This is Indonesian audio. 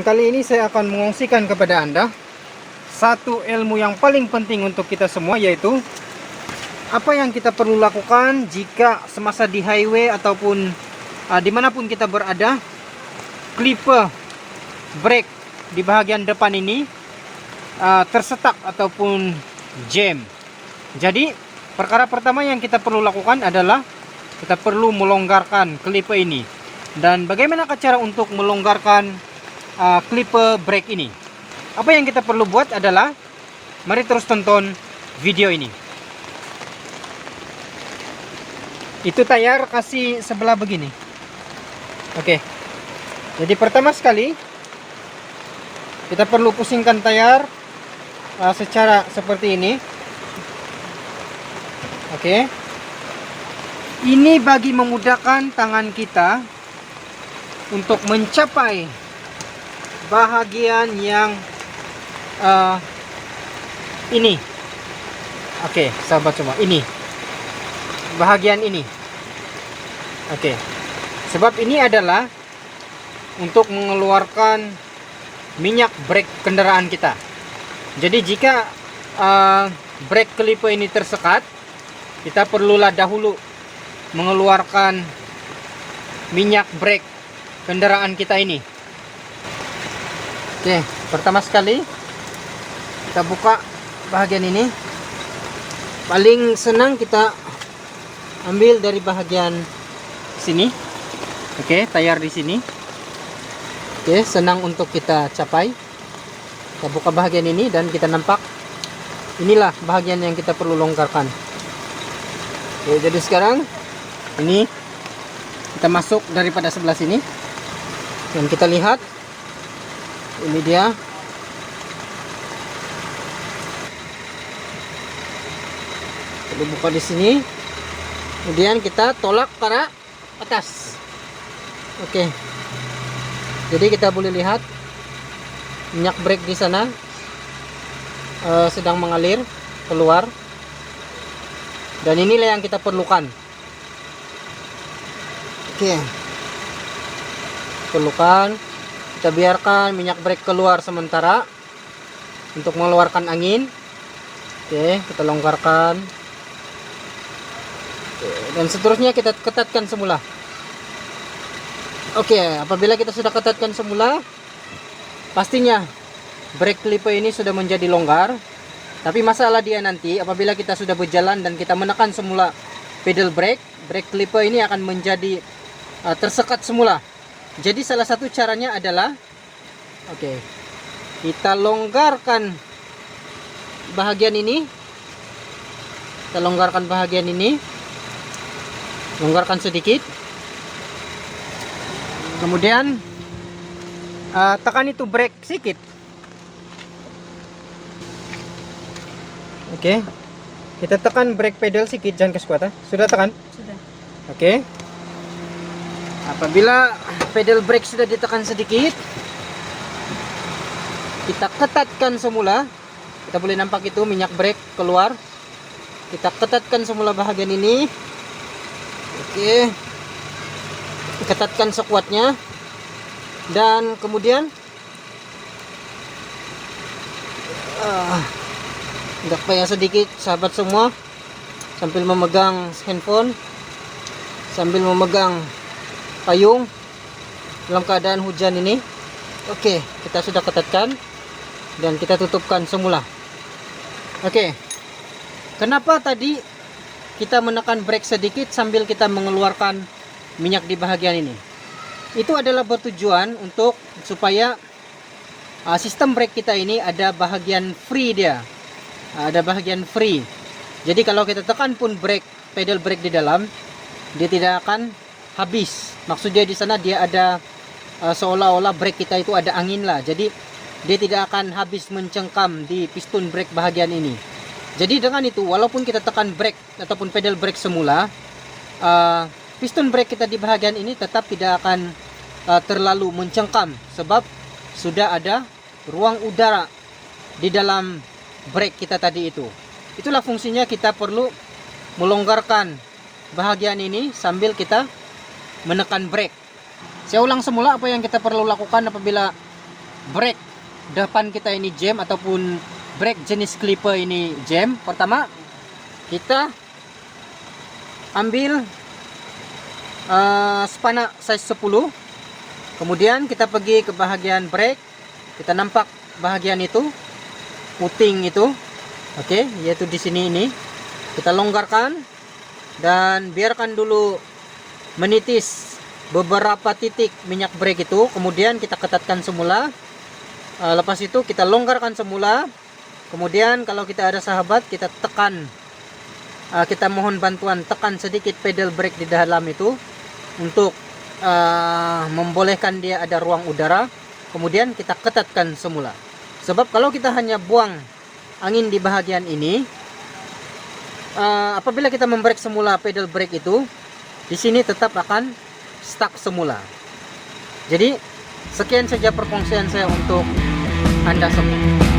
Kali ini saya akan mengungsikan kepada Anda satu ilmu yang paling penting untuk kita semua, yaitu apa yang kita perlu lakukan jika semasa di highway ataupun dimanapun kita berada, clipper brake di bahagian depan ini tersetak ataupun jam. Jadi perkara pertama yang kita perlu lakukan adalah kita perlu melonggarkan clipper ini. Dan bagaimana cara untuk melonggarkan clipper brake ini? Apa yang kita perlu buat adalah, mari terus tonton video ini. Itu tayar kasih sebelah begini. Oke. Jadi pertama sekali kita perlu pusingkan tayar secara seperti ini. Oke. Ini bagi memudahkan tangan kita untuk mencapai bahagian yang ini. Oke, sahabat semua, ini bahagian ini. Oke, sebab ini adalah untuk mengeluarkan minyak brake kendaraan kita. Jadi jika brake clipper ini tersekat, kita perlulah dahulu mengeluarkan minyak brake kendaraan kita ini. Oke, pertama sekali kita buka bahagian ini. Paling senang kita ambil dari bahagian sini. Oke, tayar di sini. Oke, senang untuk kita capai. Kita buka bahagian ini dan kita nampak inilah bahagian yang kita perlu longgarkan. Oke, jadi sekarang ini kita masuk daripada sebelah sini dan kita lihat ini dia. Kita buka di sini, kemudian kita tolak ke arah atas. Oke, jadi kita boleh lihat minyak brake di sana sedang mengalir keluar, dan inilah yang kita perlukan. Oke, perlukan kita biarkan minyak brake keluar sementara untuk mengeluarkan angin. Oke, kita longgarkan. Oke, dan seterusnya kita ketatkan semula. Oke, apabila kita sudah ketatkan semula, pastinya brake clipper ini sudah menjadi longgar. Tapi masalah dia nanti apabila kita sudah berjalan dan kita menekan semula pedal brake, brake clipper ini akan menjadi tersekat semula. Jadi salah satu caranya adalah, oke, kita longgarkan bahagian ini. Kita longgarkan bahagian ini. Longgarkan sedikit. Kemudian tekan itu brake sedikit. Oke. Kita tekan brake pedal sedikit, jangan kesekuatan. Sudah tekan? Sudah. Oke. Apabila pedal brake sudah ditekan sedikit, kita ketatkan semula. Kita boleh nampak itu minyak brake keluar. Kita ketatkan semula bahagian ini. Oke, ketatkan sekuatnya. Dan kemudian agak payah sedikit sahabat semua, sambil memegang handphone, sambil memegang payung dalam keadaan hujan ini. Oke, kita sudah ketatkan dan kita tutupkan semula. Oke, kenapa tadi kita menekan brake sedikit sambil kita mengeluarkan minyak di bahagian ini? Itu adalah bertujuan untuk supaya sistem brake kita ini ada bahagian free dia. Ada bahagian free. Jadi kalau kita tekan pun brake, pedal brake di dalam, dia tidak akan habis. Maksudnya di sana dia ada seolah-olah brake kita itu ada angin lah. Jadi dia tidak akan habis mencengkam di piston brake bahagian ini. Jadi dengan itu, walaupun kita tekan brake ataupun pedal brake semula, piston brake kita di bahagian ini tetap tidak akan terlalu mencengkam, sebab sudah ada ruang udara di dalam brake kita tadi itu. Itulah fungsinya kita perlu melonggarkan bahagian ini sambil kita menekan brake. Saya ulang semula apa yang kita perlu lakukan apabila brake depan kita ini jam ataupun brake jenis clipper ini jam, pertama kita ambil spana size 10. Kemudian kita pergi ke bahagian brake, kita nampak bahagian itu puting itu, oke, yaitu di sini ini kita longgarkan dan biarkan dulu menitis beberapa titik minyak brake itu. Kemudian kita ketatkan semula. Lepas itu kita longgarkan semula. Kemudian kalau kita ada sahabat, kita tekan, kita mohon bantuan, tekan sedikit pedal brake di dalam itu untuk membolehkan dia ada ruang udara. Kemudian kita ketatkan semula. Sebab kalau kita hanya buang angin di bahagian ini, apabila kita membrake semula pedal brake itu, di sini tetap akan stuck semula. Jadi sekian saja perkongsian saya untuk Anda semua.